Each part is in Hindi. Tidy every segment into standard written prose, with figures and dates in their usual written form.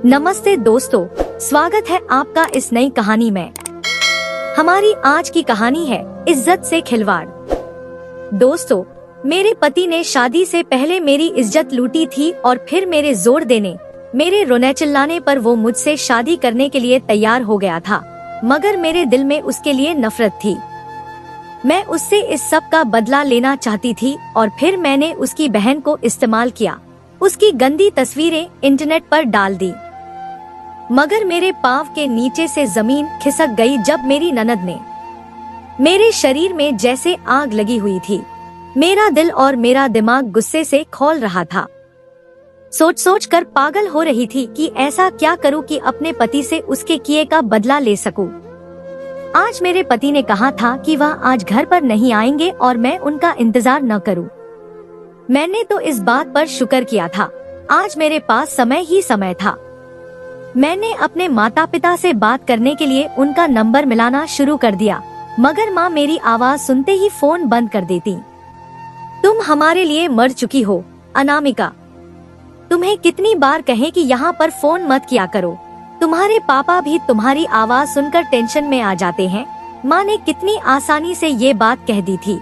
नमस्ते दोस्तों, स्वागत है आपका इस नई कहानी में। हमारी आज की कहानी है इज्जत से खिलवाड़। दोस्तों, मेरे पति ने शादी से पहले मेरी इज्जत लूटी थी और फिर मेरे जोर देने, मेरे रोने चिल्लाने पर वो मुझसे शादी करने के लिए तैयार हो गया था, मगर मेरे दिल में उसके लिए नफरत थी। मैं उससे इस सब का बदला लेना चाहती थी और फिर मैंने उसकी बहन को इस्तेमाल किया, उसकी गंदी तस्वीरें इंटरनेट पर डाल दी। मगर मेरे पाँव के नीचे से जमीन खिसक गई जब मेरी ननद ने, मेरे शरीर में जैसे आग लगी हुई थी। मेरा दिल और मेरा दिमाग गुस्से से खौल रहा था। सोच सोच कर पागल हो रही थी कि ऐसा क्या करूं कि अपने पति से उसके किए का बदला ले सकूं। आज मेरे पति ने कहा था कि वह आज घर पर नहीं आएंगे और मैं उनका इंतजार न करूं। मैंने तो इस बात पर शुक्र किया था, आज मेरे पास समय ही समय था। मैंने अपने माता पिता से बात करने के लिए उनका नंबर मिलाना शुरू कर दिया, मगर माँ मेरी आवाज सुनते ही फोन बंद कर देती। तुम हमारे लिए मर चुकी हो अनामिका, तुम्हें कितनी बार कहें कि यहाँ पर फोन मत किया करो, तुम्हारे पापा भी तुम्हारी आवाज सुनकर टेंशन में आ जाते हैं। माँ ने कितनी आसानी से ये बात कह दी थी।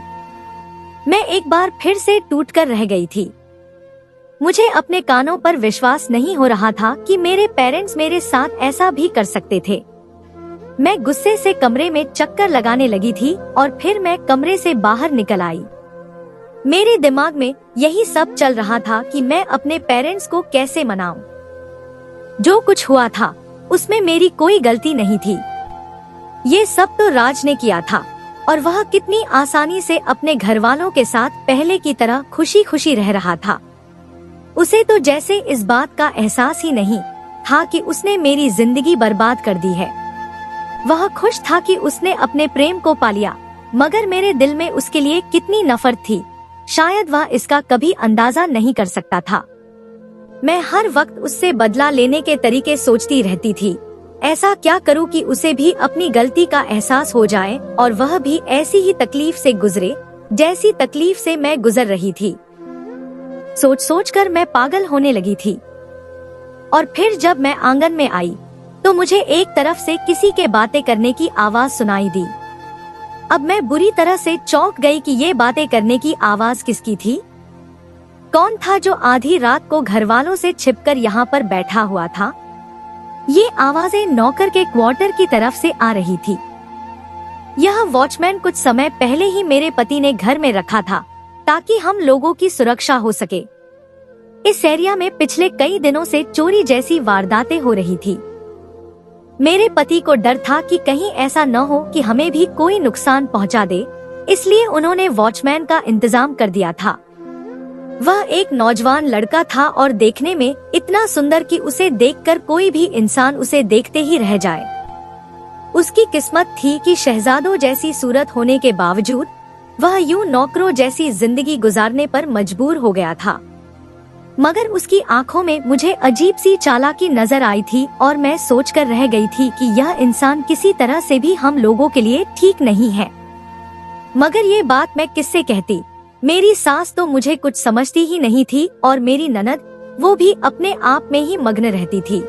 मैं एक बार फिर से टूट कर रह गई थी। मुझे अपने कानों पर विश्वास नहीं हो रहा था कि मेरे पेरेंट्स मेरे साथ ऐसा भी कर सकते थे। मैं गुस्से से कमरे में चक्कर लगाने लगी थी और फिर मैं कमरे से बाहर निकल आई। मेरे दिमाग में यही सब चल रहा था कि मैं अपने पेरेंट्स को कैसे मनाऊं। जो कुछ हुआ था उसमें मेरी कोई गलती नहीं थी। ये सब तो राज ने किया था और वह कितनी आसानी से अपने घर वालों के साथ पहले की तरह खुशी खुशी रह रहा था। उसे तो जैसे इस बात का एहसास ही नहीं था कि उसने मेरी जिंदगी बर्बाद कर दी है। वह खुश था कि उसने अपने प्रेम को पा लिया, मगर मेरे दिल में उसके लिए कितनी नफरत थी, शायद वह इसका कभी अंदाजा नहीं कर सकता था। मैं हर वक्त उससे बदला लेने के तरीके सोचती रहती थी। ऐसा क्या करूं कि उसे भी अपनी गलती का एहसास हो जाए और वह भी ऐसी ही तकलीफ से गुजरे जैसी तकलीफ से मैं गुजर रही थी। सोच सोच कर मैं पागल होने लगी थी। और फिर जब मैं आंगन में आई तो मुझे एक तरफ से किसी के बातें करने की आवाज सुनाई दी। अब मैं बुरी तरह से चौंक गई कि ये बातें करने की आवाज किसकी थी। कौन था जो आधी रात को घर वालों से छिपकर यहाँ पर बैठा हुआ था। ये आवाजें नौकर के क्वार्टर की तरफ से आ रही थी। यह वॉचमैन कुछ समय पहले ही मेरे पति ने घर में रखा था ताकि हम लोगों की सुरक्षा हो सके। इस एरिया में पिछले कई दिनों से चोरी जैसी वारदातें हो रही थी। मेरे पति को डर था कि कहीं ऐसा न हो कि हमें भी कोई नुकसान पहुंचा दे, इसलिए उन्होंने वॉचमैन का इंतजाम कर दिया था। वह एक नौजवान लड़का था और देखने में इतना सुंदर कि उसे देखकर कोई भी इंसान उसे देखते ही रह जाए। उसकी किस्मत थी कि शहजादों जैसी सूरत होने के बावजूद वह यूं नौकरों जैसी जिंदगी गुजारने पर मजबूर हो गया था। मगर उसकी आंखों में मुझे अजीब सी चालाकी नजर आई थी और मैं सोचकर रह गई थी कि यह इंसान किसी तरह से भी हम लोगों के लिए ठीक नहीं है। मगर ये बात मैं किससे कहती। मेरी सास तो मुझे कुछ समझती ही नहीं थी और मेरी ननद, वो भी अपने आप में ही मग्न रहती थी।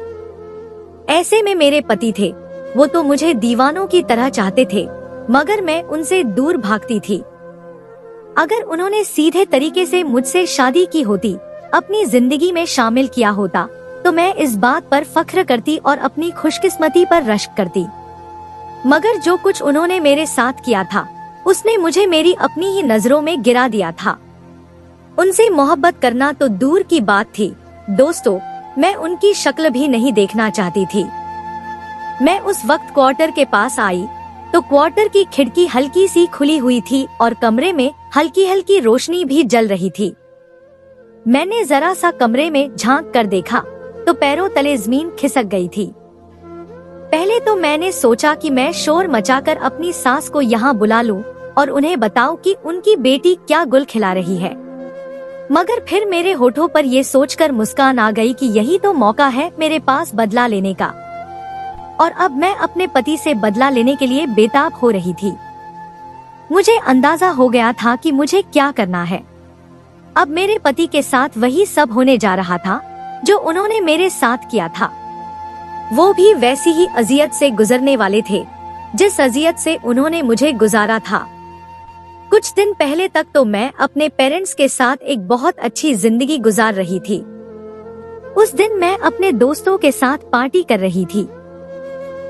ऐसे में मेरे पति थे, वो तो मुझे दीवानों की तरह चाहते थे, मगर मैं उनसे दूर भागती थी। अगर उन्होंने सीधे तरीके से मुझसे शादी की होती, अपनी जिंदगी में शामिल किया होता, तो मैं इस बात पर फख्र करती और अपनी खुशकिस्मती पर रश्क करती। मगर जो कुछ उन्होंने मेरे साथ किया था उसने मुझे मेरी अपनी ही नजरों में गिरा दिया था। उनसे मोहब्बत करना तो दूर की बात थी दोस्तों, मैं उनकी शक्ल भी नहीं देखना चाहती थी। मैं उस वक्त क्वार्टर के पास आई तो क्वार्टर की खिड़की हल्की सी खुली हुई थी और कमरे में हल्की हल्की रोशनी भी जल रही थी। मैंने जरा सा कमरे में झांक कर देखा तो पैरों तले जमीन खिसक गई थी। पहले तो मैंने सोचा कि मैं शोर मचाकर अपनी सास को यहाँ बुला लूं और उन्हें बताऊं कि उनकी बेटी क्या गुल खिला रही है। मगर फिर मेरे होठों पर ये सोचकर मुस्कान आ गई कि यही तो मौका है मेरे पास बदला लेने का। और अब मैं अपने पति से बदला लेने के लिए बेताब हो रही थी। मुझे अंदाजा हो गया था कि मुझे क्या करना है। अब मेरे पति के साथ वही सब होने जा रहा था जो उन्होंने मेरे साथ किया था। वो भी वैसी ही अजियत से गुजरने वाले थे जिस अजियत से उन्होंने मुझे गुजारा था। कुछ दिन पहले तक तो मैं अपने पेरेंट्स के साथ एक बहुत अच्छी जिंदगी गुजार रही थी। उस दिन मैं अपने दोस्तों के साथ पार्टी कर रही थी।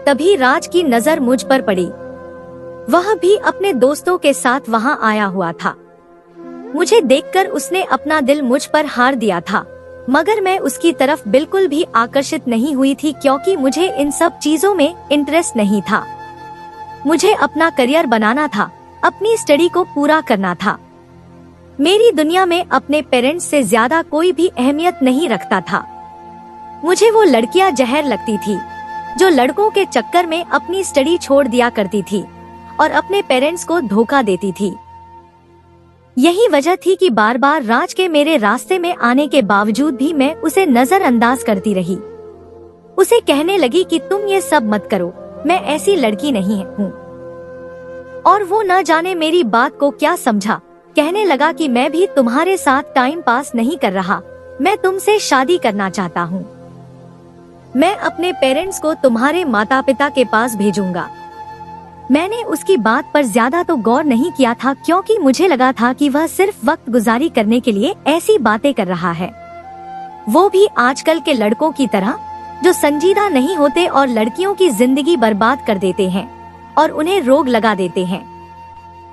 तभी राज की नजर मुझ पर पड़ी। वह भी अपने दोस्तों के साथ वहां आया हुआ था। मुझे देखकर उसने अपना दिल मुझ पर हार दिया था, मगर मैं उसकी तरफ बिल्कुल भी आकर्षित नहीं हुई थी क्योंकि मुझे इन सब चीजों में इंटरेस्ट नहीं था। मुझे अपना करियर बनाना था, अपनी स्टडी को पूरा करना था। मेरी दुनिया में अपने पेरेंट्स से ज्यादा कोई भी अहमियत नहीं रखता था। मुझे वो लड़कियां जहर लगती थी जो लड़कों के चक्कर में अपनी स्टडी छोड़ दिया करती थी और अपने पेरेंट्स को धोखा देती थी। यही वजह थी कि बार बार राज के मेरे रास्ते में आने के बावजूद भी मैं उसे नजरअंदाज करती रही। उसे कहने लगी कि तुम ये सब मत करो, मैं ऐसी लड़की नहीं हूँ। और वो न जाने मेरी बात को क्या समझा, कहने लगा कि मैं भी तुम्हारे साथ टाइम पास नहीं कर रहा, मैं तुमसे शादी करना चाहता हूँ। मैं अपने पेरेंट्स को तुम्हारे माता पिता के पास भेजूंगा। मैंने उसकी बात पर ज्यादा तो गौर नहीं किया था क्योंकि मुझे लगा था कि वह सिर्फ वक्त गुजारी करने के लिए ऐसी बातें कर रहा है। वो भी आजकल के लड़कों की तरह जो संजीदा नहीं होते और लड़कियों की जिंदगी बर्बाद कर देते हैं और उन्हें रोग लगा देते हैं।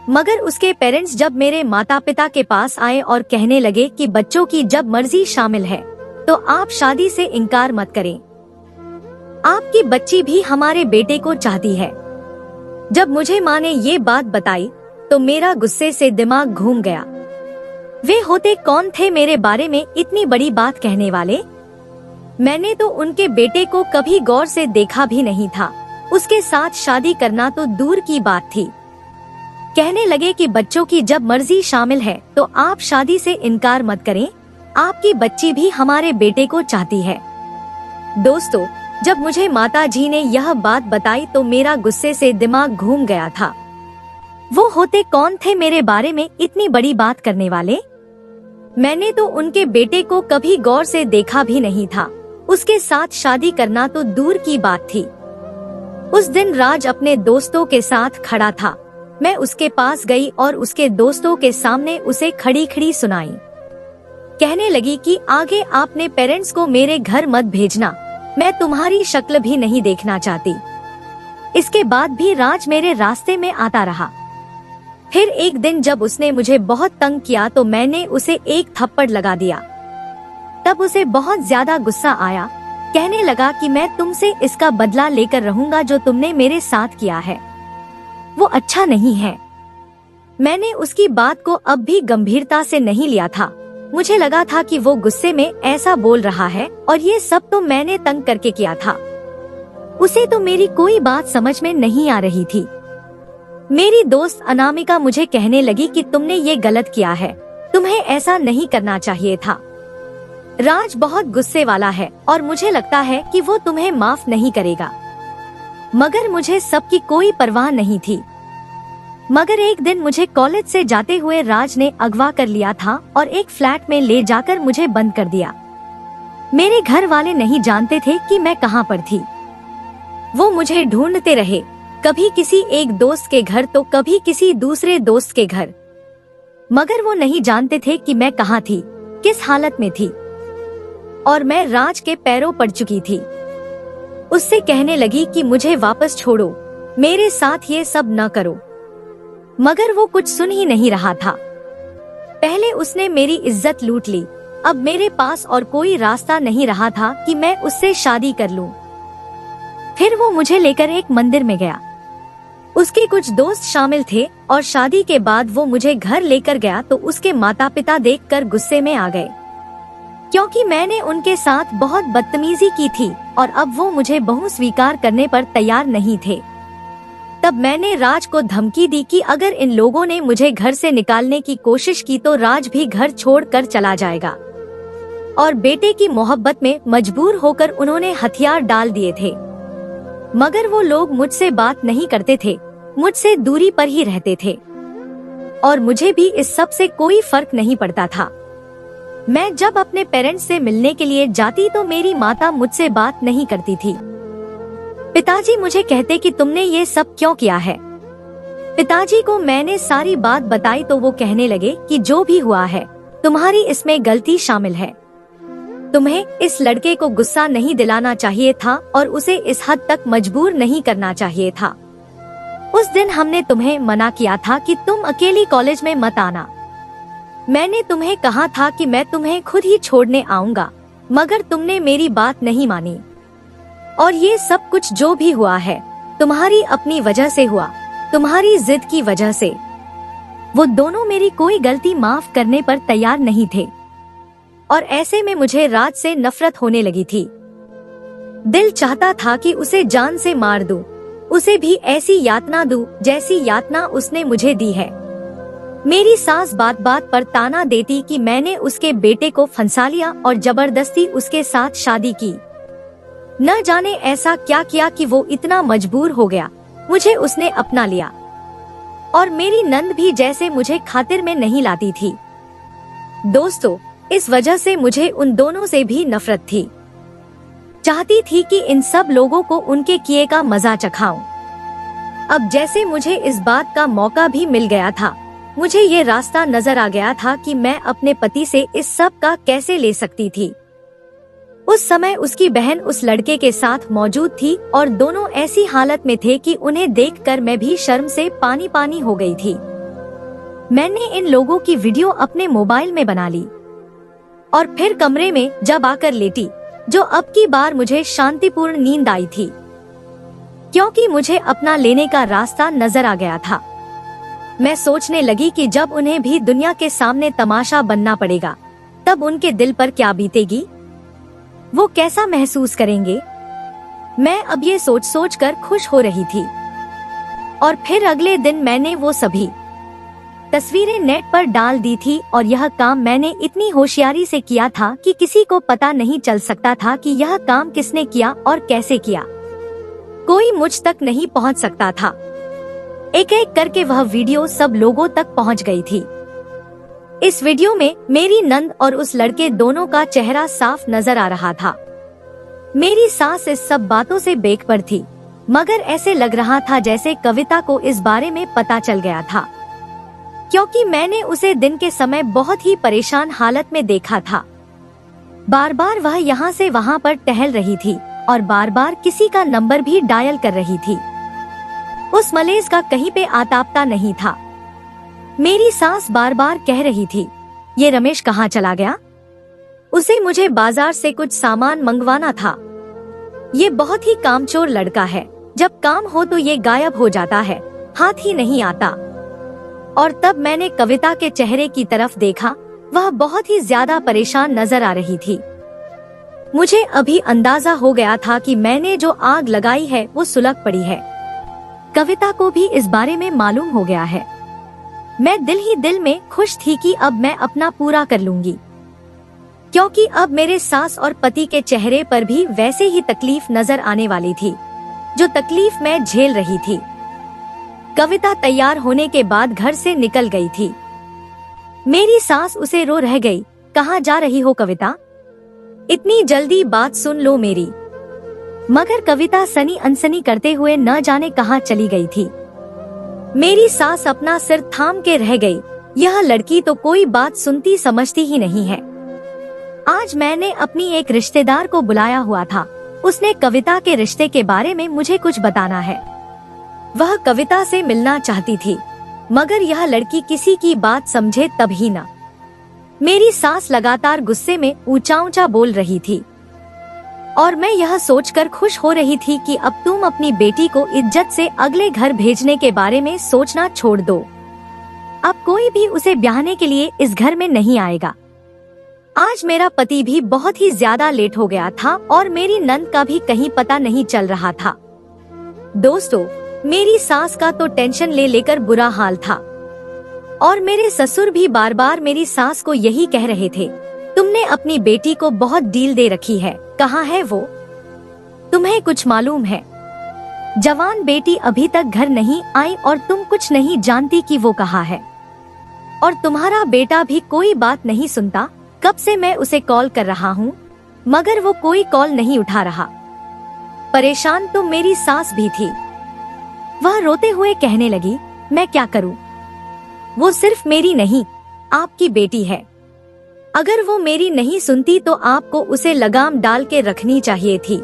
मगर उसके पेरेंट्स जब मेरे माता पिता के पास आए और कहने लगे कि बच्चों की जब मर्जी शामिल है तो आप शादी से इनकार मत करें, आपकी बच्ची भी हमारे बेटे को चाहती है। जब मुझे माँ ने ये बात बताई तो मेरा गुस्से से दिमाग घूम गया। वे होते कौन थे मेरे बारे में इतनी बड़ी बात कहने वाले? मैंने तो उनके बेटे को कभी गौर से देखा भी नहीं था, उसके साथ शादी करना तो दूर की बात थी। कहने लगे कि बच्चों की जब मर्जी शामिल है तो आप शादी से इनकार मत करें, आपकी बच्ची भी हमारे बेटे को चाहती है। दोस्तों, जब मुझे माता जी ने यह बात बताई तो मेरा गुस्से से दिमाग घूम गया था। वो होते कौन थे मेरे बारे में इतनी बड़ी बात करने वाले? मैंने तो उनके बेटे को कभी गौर से देखा भी नहीं था, उसके साथ शादी करना तो दूर की बात थी। उस दिन राज अपने दोस्तों के साथ खड़ा था। मैं उसके पास गई और उसके दोस्तों के सामने उसे खड़ी खड़ी सुनाई। कहने लगी कि आगे आपने पेरेंट्स को मेरे घर मत भेजना, मैं तुम्हारी शक्ल भी नहीं देखना चाहती। इसके बाद भी राज मेरे रास्ते में आता रहा। फिर एक दिन जब उसने मुझे बहुत तंग किया तो मैंने उसे एक थप्पड़ लगा दिया। तब उसे बहुत ज्यादा गुस्सा आया। कहने लगा कि मैं तुमसे इसका बदला लेकर रहूंगा जो तुमने मेरे साथ किया है, वो अच्छा नहीं है। मैंने उसकी बात को अब भी गंभीरता से नहीं लिया था। मुझे लगा था कि वो गुस्से में ऐसा बोल रहा है और ये सब तो मैंने तंग करके किया था। उसे तो मेरी कोई बात समझ में नहीं आ रही थी। मेरी दोस्त अनामिका मुझे कहने लगी कि तुमने ये गलत किया है, तुम्हें ऐसा नहीं करना चाहिए था। राज बहुत गुस्से वाला है और मुझे लगता है कि वो तुम्हें माफ नहीं करेगा। मगर मुझे सबकी कोई परवाह नहीं थी। मगर एक दिन मुझे कॉलेज से जाते हुए राज ने अगवा कर लिया था और एक फ्लैट में ले जाकर मुझे बंद कर दिया। मेरे घर वाले नहीं जानते थे कि मैं कहाँ पर थी। वो मुझे ढूंढते रहे, कभी किसी एक दोस्त के घर तो कभी किसी दूसरे दोस्त के घर, मगर वो नहीं जानते थे कि मैं कहाँ थी, किस हालत में थी। और मैं राज के पैरों पड़ चुकी थी। उससे कहने लगी कि मुझे वापस छोड़ो, मेरे साथ ये सब न करो। मगर वो कुछ सुन ही नहीं रहा था। पहले उसने मेरी इज्जत लूट ली, अब मेरे पास और कोई रास्ता नहीं रहा था कि मैं उससे शादी कर लूं। फिर वो मुझे लेकर एक मंदिर में गया। उसके कुछ दोस्त शामिल थे और शादी के बाद वो मुझे घर लेकर गया तो उसके माता पिता देखकर गुस्से में आ गए, क्योंकि मैंने उनके साथ बहुत बदतमीजी की थी और अब वो मुझे बहू स्वीकार करने पर तैयार नहीं थे। तब मैंने राज को धमकी दी कि अगर इन लोगों ने मुझे घर से निकालने की कोशिश की तो राज भी घर छोड़कर चला जाएगा। और बेटे की मोहब्बत में मजबूर होकर उन्होंने हथियार डाल दिए थे। मगर वो लोग मुझसे बात नहीं करते थे, मुझसे दूरी पर ही रहते थे और मुझे भी इस सब से कोई फर्क नहीं पड़ता था। मैं जब अपने पेरेंट्स से मिलने के लिए जाती तो मेरी माता मुझसे बात नहीं करती थी। पिताजी मुझे कहते कि तुमने ये सब क्यों किया है। पिताजी को मैंने सारी बात बताई तो वो कहने लगे कि जो भी हुआ है तुम्हारी इसमें गलती शामिल है। तुम्हें इस लड़के को गुस्सा नहीं दिलाना चाहिए था और उसे इस हद तक मजबूर नहीं करना चाहिए था। उस दिन हमने तुम्हें मना किया था कि तुम अकेली कॉलेज में मत आना। मैंने तुम्हें कहा था कि मैं तुम्हें खुद ही छोड़ने आऊंगा, मगर तुमने मेरी बात नहीं मानी। और ये सब कुछ जो भी हुआ है तुम्हारी अपनी वजह से हुआ, तुम्हारी जिद की वजह से। वो दोनों मेरी कोई गलती माफ करने पर तैयार नहीं थे और ऐसे में मुझे राज से नफरत होने लगी थी। दिल चाहता था कि उसे जान से मार दूं, उसे भी ऐसी यातना दूं जैसी यातना उसने मुझे दी है। मेरी सास बात बात पर ताना देती कि मैंने उसके बेटे को फंसा लिया और जबरदस्ती उसके साथ शादी की। न जाने ऐसा क्या किया कि वो इतना मजबूर हो गया, मुझे उसने अपना लिया। और मेरी नंद भी जैसे मुझे खातिर में नहीं लाती थी। दोस्तों, इस वजह से मुझे उन दोनों से भी नफरत थी। चाहती थी कि इन सब लोगों को उनके किए का मजा चखाऊं। अब जैसे मुझे इस बात का मौका भी मिल गया था, मुझे ये रास्ता नजर आ गया था कि मैं अपने पति से इस सब का कैसे ले सकती थी। उस समय उसकी बहन उस लड़के के साथ मौजूद थी और दोनों ऐसी हालत में थे कि उन्हें देखकर मैं भी शर्म से पानी पानी हो गई थी। मैंने इन लोगों की वीडियो अपने मोबाइल में बना ली और फिर कमरे में जब आकर लेटी, जो अब की बार मुझे शांतिपूर्ण नींद आई थी, क्योंकि मुझे अपना लेने का रास्ता नजर आ गया था। मैं सोचने लगी कि जब उन्हें भी दुनिया के सामने तमाशा बनना पड़ेगा, तब उनके दिल पर क्या बीतेगी, वो कैसा महसूस करेंगे। मैं अब ये सोच सोच कर खुश हो रही थी। और फिर अगले दिन मैंने वो सभी तस्वीरें नेट पर डाल दी थी और यह काम मैंने इतनी होशियारी से किया था कि किसी को पता नहीं चल सकता था कि यह काम किसने किया और कैसे किया। कोई मुझ तक नहीं पहुंच सकता था। एक एक करके वह वीडियो सब लोगों तक पहुंच गई थी। इस वीडियो में मेरी नंद और उस लड़के दोनों का चेहरा साफ नजर आ रहा था। मेरी सास इस सब बातों से बेखबर थी, मगर ऐसे लग रहा था जैसे कविता को इस बारे में पता चल गया था, क्योंकि मैंने उसे दिन के समय बहुत ही परेशान हालत में देखा था। बार बार वह यहाँ से वहाँ पर टहल रही थी और बार बार किसी का नंबर भी डायल कर रही थी। उस मलेज का कहीं पे आतापता नहीं था। मेरी सास बार बार कह रही थी, ये रमेश कहाँ चला गया? उसे मुझे बाजार से कुछ सामान मंगवाना था। ये बहुत ही कामचोर लड़का है, जब काम हो तो ये गायब हो जाता है, हाथ ही नहीं आता। और तब मैंने कविता के चेहरे की तरफ देखा, वह बहुत ही ज्यादा परेशान नजर आ रही थी। मुझे अभी अंदाजा हो गया था कि मैंने जो आग लगाई है वो सुलग पड़ी है। कविता को भी इस बारे में मालूम हो गया है। मैं दिल ही दिल में खुश थी कि अब मैं अपना पूरा कर लूंगी, क्योंकि अब मेरे सास और पति के चेहरे पर भी वैसे ही तकलीफ नजर आने वाली थी जो तकलीफ मैं झेल रही थी। कविता तैयार होने के बाद घर से निकल गई थी। मेरी सास उसे रो रह गई, कहाँ जा रही हो कविता? इतनी जल्दी बात सुन लो मेरी। मगर कविता सनी अनसनी करते हुए न जाने कहाँ चली गई थी। मेरी सास अपना सिर थाम के रह गई। यह लड़की तो कोई बात सुनती समझती ही नहीं है। आज मैंने अपनी एक रिश्तेदार को बुलाया हुआ था। उसने कविता के रिश्ते के बारे में मुझे कुछ बताना है। वह कविता से मिलना चाहती थी, मगर यह लड़की किसी की बात समझे तब ही ना। मेरी सास लगातार गुस्से में ऊंचा ऊंचा बोल रही थी और मैं यह सोचकर खुश हो रही थी कि अब तुम अपनी बेटी को इज्जत से अगले घर भेजने के बारे में सोचना छोड़ दो। अब कोई भी उसे ब्याहने के लिए इस घर में नहीं आएगा। आज मेरा पति भी बहुत ही ज्यादा लेट हो गया था और मेरी नंद का भी कहीं पता नहीं चल रहा था। दोस्तों, मेरी सास का तो टेंशन ले लेकर बुरा हाल था और मेरे ससुर भी बार बार मेरी सास को यही कह रहे थे, तुमने अपनी बेटी को बहुत डील दे रखी है, कहाँ है वो? तुम्हें कुछ मालूम है? जवान बेटी अभी तक घर नहीं आई और तुम कुछ नहीं जानती कि वो कहाँ है। और तुम्हारा बेटा भी कोई बात नहीं सुनता। कब से मैं उसे कॉल कर रहा हूँ, मगर वो कोई कॉल नहीं उठा रहा। परेशान तो मेरी सास भी थी। वह रोते हुए कहने लगी, मैं क्या करूं? वो सिर्फ मेरी नहीं, आपकी बेटी है। अगर वो मेरी नहीं सुनती तो आपको उसे लगाम डाल के रखनी चाहिए थी।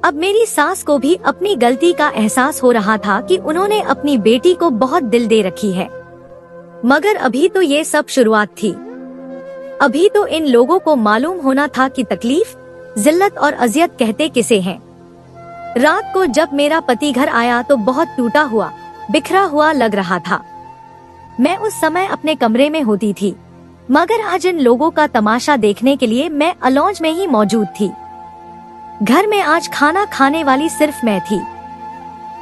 अब मेरी सास को भी अपनी गलती का एहसास हो रहा था कि उन्होंने अपनी बेटी को बहुत दिल दे रखी है। मगर अभी तो ये सब शुरुआत थी। अभी तो इन लोगों को मालूम होना था कि तकलीफ, जिल्लत और अजियत कहते किसे हैं। रात को जब मेरा पति घर आया तो बहुत टूटा हुआ, बिखरा हुआ लग रहा था। मैं उस समय अपने कमरे में होती थी, मगर आज इन लोगों का तमाशा देखने के लिए मैं अलौंज में ही मौजूद थी। घर में आज खाना खाने वाली सिर्फ मैं थी।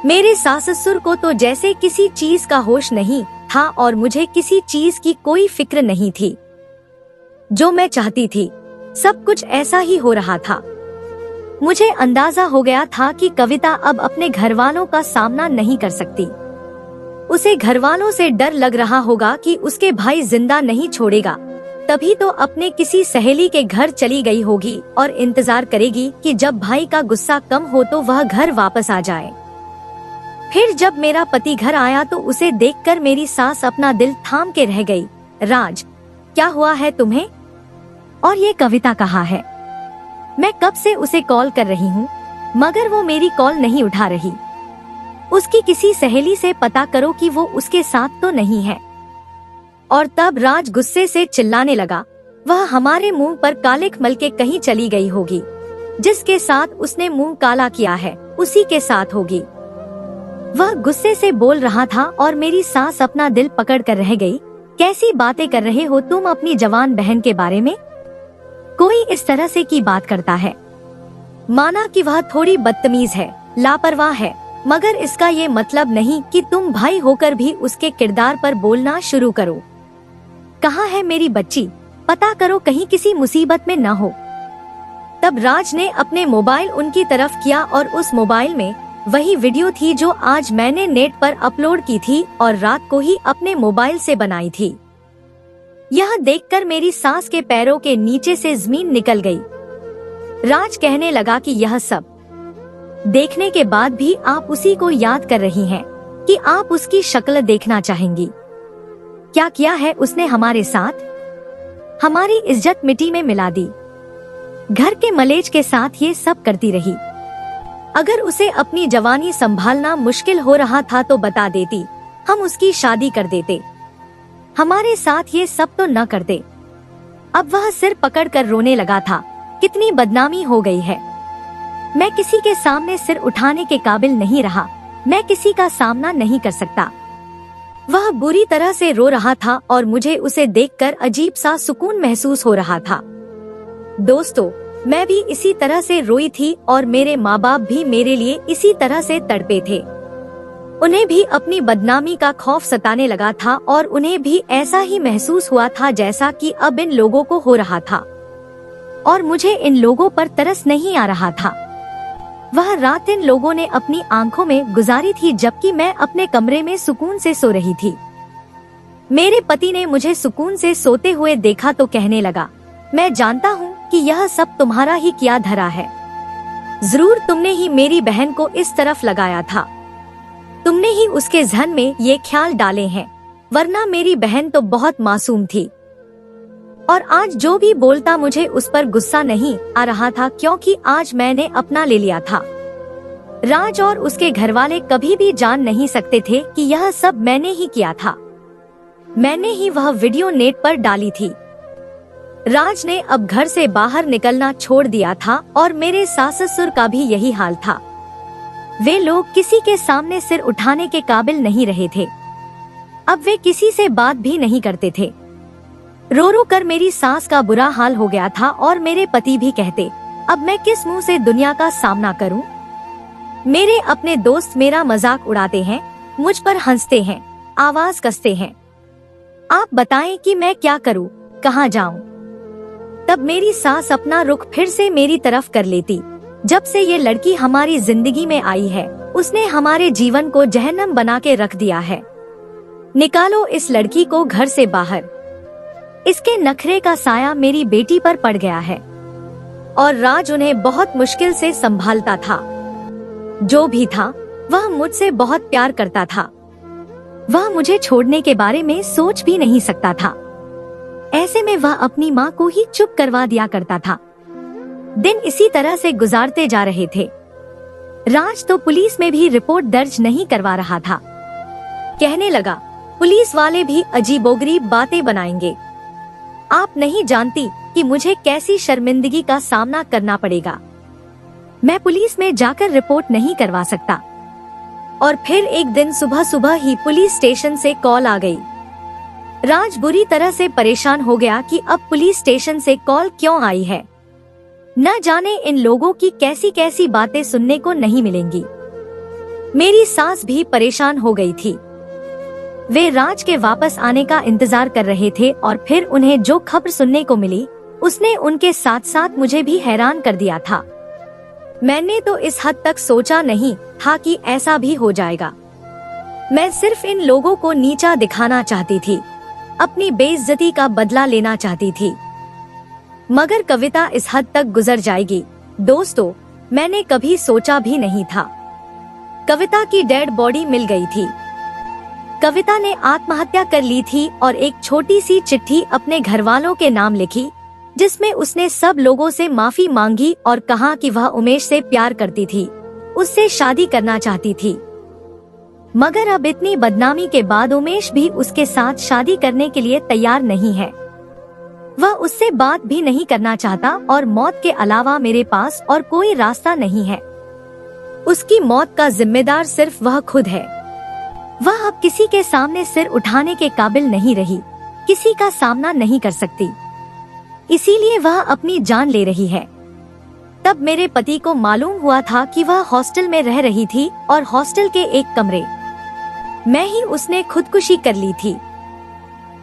मेरे सास-ससुर को तो जैसे किसी चीज का होश नहीं था और मुझे किसी चीज की कोई फिक्र नहीं थी। जो मैं चाहती थी सब कुछ ऐसा ही हो रहा था। मुझे अंदाजा हो गया था कि कविता अब अपने घर वालों का सामना नहीं कर सकती। उसे घर वालों से डर लग रहा होगा कि उसके भाई जिंदा नहीं छोड़ेगा, तभी तो अपने किसी सहेली के घर चली गई होगी और इंतजार करेगी कि जब भाई का गुस्सा कम हो तो वह घर वापस आ जाए। फिर जब मेरा पति घर आया तो उसे देखकर मेरी सास अपना दिल थाम के रह गई। राज, क्या हुआ है तुम्हें? और ये कविता कहाँ है? मैं कब से उसे कॉल कर रही हूँ, मगर वो मेरी कॉल नहीं उठा रही। उसकी किसी सहेली से पता करो कि वो उसके साथ तो नहीं है। और तब राज गुस्से से चिल्लाने लगा, वह हमारे मुंह पर कालिख मल के कहीं चली गई होगी। जिसके साथ उसने मुंह काला किया है उसी के साथ होगी। वह गुस्से से बोल रहा था और मेरी सास अपना दिल पकड़ कर रह गई। कैसी बातें कर रहे हो तुम अपनी जवान बहन के बारे में? कोई इस तरह से की बात करता है? माना कि वह थोड़ी बदतमीज है, लापरवाह है, मगर इसका ये मतलब नहीं कि तुम भाई होकर भी उसके किरदार पर बोलना शुरू करो। कहाँ है मेरी बच्ची? पता करो कहीं किसी मुसीबत में न हो। तब राज ने अपने मोबाइल उनकी तरफ किया और उस मोबाइल में वही वीडियो थी जो आज मैंने नेट पर अपलोड की थी और रात को ही अपने मोबाइल से बनाई थी। यह देखकर मेरी सास के पैरों के नीचे से जमीन निकल गई। राज कहने लगा कि यह सब देखने के बाद भी आप उसी को याद कर रही हैं, कि आप उसकी शक्ल देखना चाहेंगी। क्या किया है उसने हमारे साथ? हमारी इज्जत मिट्टी में मिला दी। घर के मलेज के साथ ये सब करती रही। अगर उसे अपनी जवानी संभालना मुश्किल हो रहा था तो बता देती, हम उसकी शादी कर देते। हमारे साथ ये सब तो न करते। अब वह सिर पकड़कर रोने लगा था। कितनी बदनामी हो गई है। मैं किसी के सामने सिर उठाने के काबिल नहीं रहा। मैं किसी का सामना नहीं कर सकता। वह बुरी तरह से रो रहा था और मुझे उसे देखकर अजीब सा सुकून महसूस हो रहा था। दोस्तों, मैं भी इसी तरह से रोई थी और मेरे माँ बाप भी मेरे लिए इसी तरह से तड़पे थे। उन्हें भी अपनी बदनामी का खौफ सताने लगा था और उन्हें भी ऐसा ही महसूस हुआ था जैसा कि अब इन लोगों को हो रहा था। और मुझे इन लोगों पर तरस नहीं आ रहा था। वह रात इन लोगों ने अपनी आंखों में गुजारी थी जबकि मैं अपने कमरे में सुकून से सो रही थी। मेरे पति ने मुझे सुकून से सोते हुए देखा तो कहने लगा, मैं जानता हूँ कि यह सब तुम्हारा ही किया धरा है। जरूर तुमने ही मेरी बहन को इस तरफ लगाया था। तुमने ही उसके जहन में ये ख्याल डाले हैं, वरना मेरी बहन तो बहुत मासूम थी। और आज जो भी बोलता मुझे उस पर गुस्सा नहीं आ रहा था, क्योंकि आज मैंने अपना ले लिया था। राज और उसके घरवाले कभी भी जान नहीं सकते थे कि यह सब मैंने ही किया था। मैंने ही वह वीडियो नेट पर डाली थी। राज ने अब घर से बाहर निकलना छोड़ दिया था और मेरे सास-ससुर का भी यही हाल था। वे लोग किसी के सामने सिर उठाने के काबिल नहीं रहे थे। अब वे किसी से बात भी नहीं करते थे। रो रो कर मेरी सास का बुरा हाल हो गया था और मेरे पति भी कहते, अब मैं किस मुंह से दुनिया का सामना करूं? मेरे अपने दोस्त मेरा मजाक उड़ाते हैं, मुझ पर हंसते हैं, आवाज कसते हैं। आप बताएं कि मैं क्या करूं, कहां जाऊं? तब मेरी सास अपना रुख फिर से मेरी तरफ कर लेती। जब से ये लड़की हमारी जिंदगी में आई है, उसने हमारे जीवन को जहन्नम बना के रख दिया है। निकालो इस लड़की को घर से बाहर। इसके नखरे का साया मेरी बेटी पर पड़ गया है और राज उन्हें बहुत मुश्किल से संभालता था। जो भी था वह मुझसे बहुत प्यार करता था। वह मुझे छोड़ने के बारे में सोच भी नहीं सकता था। ऐसे में वह अपनी माँ को ही चुप करवा दिया करता था। दिन इसी तरह से गुजारते जा रहे थे। राज तो पुलिस में भी रिपोर्ट दर्ज नहीं करवा रहा था। कहने लगा, पुलिस वाले भी अजीबोगरीब बातें बनाएंगे। आप नहीं जानती कि मुझे कैसी शर्मिंदगी का सामना करना पड़ेगा। मैं पुलिस में जाकर रिपोर्ट नहीं करवा सकता। और फिर एक दिन सुबह सुबह ही पुलिस स्टेशन से कॉल आ गई। राज बुरी तरह से परेशान हो गया कि अब पुलिस स्टेशन से कॉल क्यों आई है। न जाने इन लोगों की कैसी कैसी बातें सुनने को नहीं मिलेंगी। मेरी सास भी परेशान हो गई थी। वे राज के वापस आने का इंतजार कर रहे थे और फिर उन्हें जो खबर सुनने को मिली उसने उनके साथ साथ मुझे भी हैरान कर दिया था। मैंने तो इस हद तक सोचा नहीं था कि ऐसा भी हो जाएगा। मैं सिर्फ इन लोगों को नीचा दिखाना चाहती थी, अपनी बेइज्जती का बदला लेना चाहती थी। मगर कविता इस हद तक गुजर जाएगी, दोस्तों, मैंने कभी सोचा भी नहीं था। कविता की डेड बॉडी मिल गई थी। कविता ने आत्महत्या कर ली थी और एक छोटी सी चिट्ठी अपने घरवालों के नाम लिखी, जिसमें उसने सब लोगों से माफी मांगी और कहा कि वह उमेश से प्यार करती थी, उससे शादी करना चाहती थी। मगर अब इतनी बदनामी के बाद उमेश भी उसके साथ शादी करने के लिए तैयार नहीं है। वह उससे बात भी नहीं करना चाहता और मौत के अलावा मेरे पास और कोई रास्ता नहीं है। उसकी मौत का जिम्मेदार सिर्फ वह खुद है। वह अब किसी के सामने सिर उठाने के काबिल नहीं रही, किसी का सामना नहीं कर सकती, इसीलिए वह अपनी जान ले रही है। तब मेरे पति को मालूम हुआ था कि वह हॉस्टल में रह रही थी और हॉस्टल के एक कमरे में ही उसने खुदकुशी कर ली थी।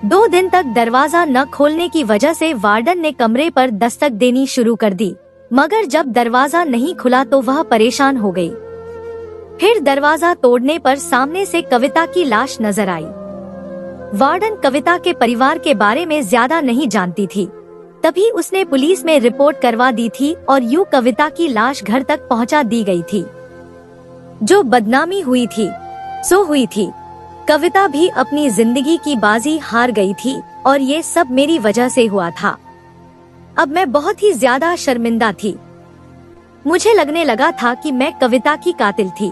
2 दिन तक दरवाजा न खोलने की वजह से वार्डन ने कमरे पर दस्तक देनी शुरू कर दी, मगर जब दरवाजा नहीं खुला तो वह परेशान हो गई। फिर दरवाजा तोड़ने पर सामने से कविता की लाश नजर आई। वार्डन कविता के परिवार के बारे में ज्यादा नहीं जानती थी, तभी उसने पुलिस में रिपोर्ट करवा दी थी और यूं कविता की लाश घर तक पहुंचा दी गई थी। जो बदनामी हुई थी सो हुई थी। कविता भी अपनी जिंदगी की बाजी हार गई थी और ये सब मेरी वजह से हुआ था। अब मैं बहुत ही ज्यादा शर्मिंदा थी। मुझे लगने लगा था कि मैं कविता की कातिल थी।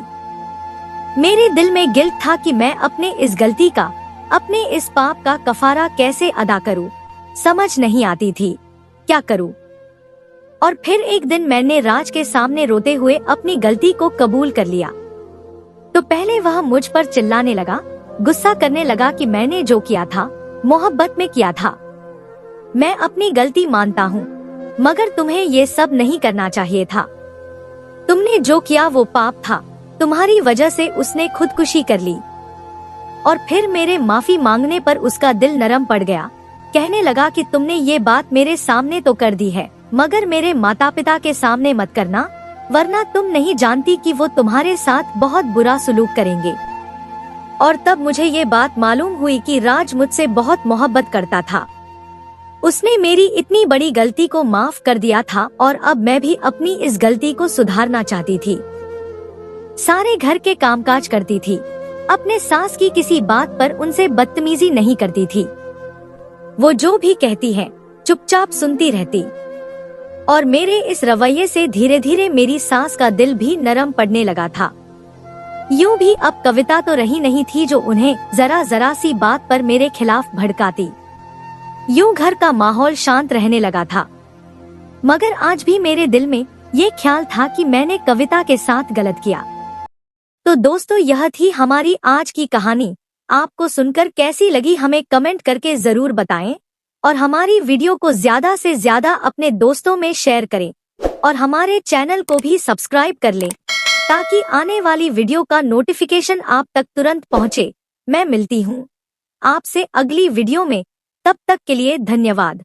मेरे दिल में गिल्ट था कि मैं अपने इस गलती का, अपने इस पाप का कफारा कैसे अदा करूं, समझ नहीं आती थी क्या करूं। और फिर एक दिन मैंने राज के सामने रोते हुए अपनी गलती को कबूल कर लिया। तो पहले वह मुझ पर चिल्लाने लगा, गुस्सा करने लगा कि मैंने जो किया था मोहब्बत में किया था। मैं अपनी गलती मानता हूँ, मगर तुम्हें ये सब नहीं करना चाहिए था। तुमने जो किया वो पाप था, तुम्हारी वजह से उसने खुदकुशी कर ली। और फिर मेरे माफी मांगने पर उसका दिल नरम पड़ गया। कहने लगा कि तुमने ये बात मेरे सामने तो कर दी है, मगर मेरे माता पिता के सामने मत करना, वरना तुम नहीं जानती कि वो तुम्हारे साथ बहुत बुरा सुलूक करेंगे। और तब मुझे ये बात मालूम हुई कि राज मुझसे बहुत मोहब्बत करता था। उसने मेरी इतनी बड़ी गलती को माफ कर दिया था और अब मैं भी अपनी इस गलती को सुधारना चाहती थी। सारे घर के कामकाज करती थी, अपने सास की किसी बात पर उनसे बदतमीजी नहीं करती थी। वो जो भी कहती है चुपचाप सुनती रहती। और मेरे इस रवैये से धीरे धीरे मेरी सास का दिल भी नरम पड़ने लगा था। यूं भी अब कविता तो रही नहीं थी जो उन्हें जरा जरा सी बात पर मेरे खिलाफ भड़काती। यूं घर का माहौल शांत रहने लगा था। मगर आज भी मेरे दिल में ये ख्याल था कि मैंने कविता के साथ गलत किया। तो दोस्तों, यह थी हमारी आज की कहानी। आपको सुनकर कैसी लगी हमें कमेंट करके जरूर बताएं और हमारी वीडियो को ज्यादा से ज्यादा अपने दोस्तों में शेयर करें और हमारे चैनल को भी सब्सक्राइब कर लें ताकि आने वाली वीडियो का नोटिफिकेशन आप तक तुरंत पहुंचे। मैं मिलती हूं आपसे अगली वीडियो में, तब तक के लिए धन्यवाद।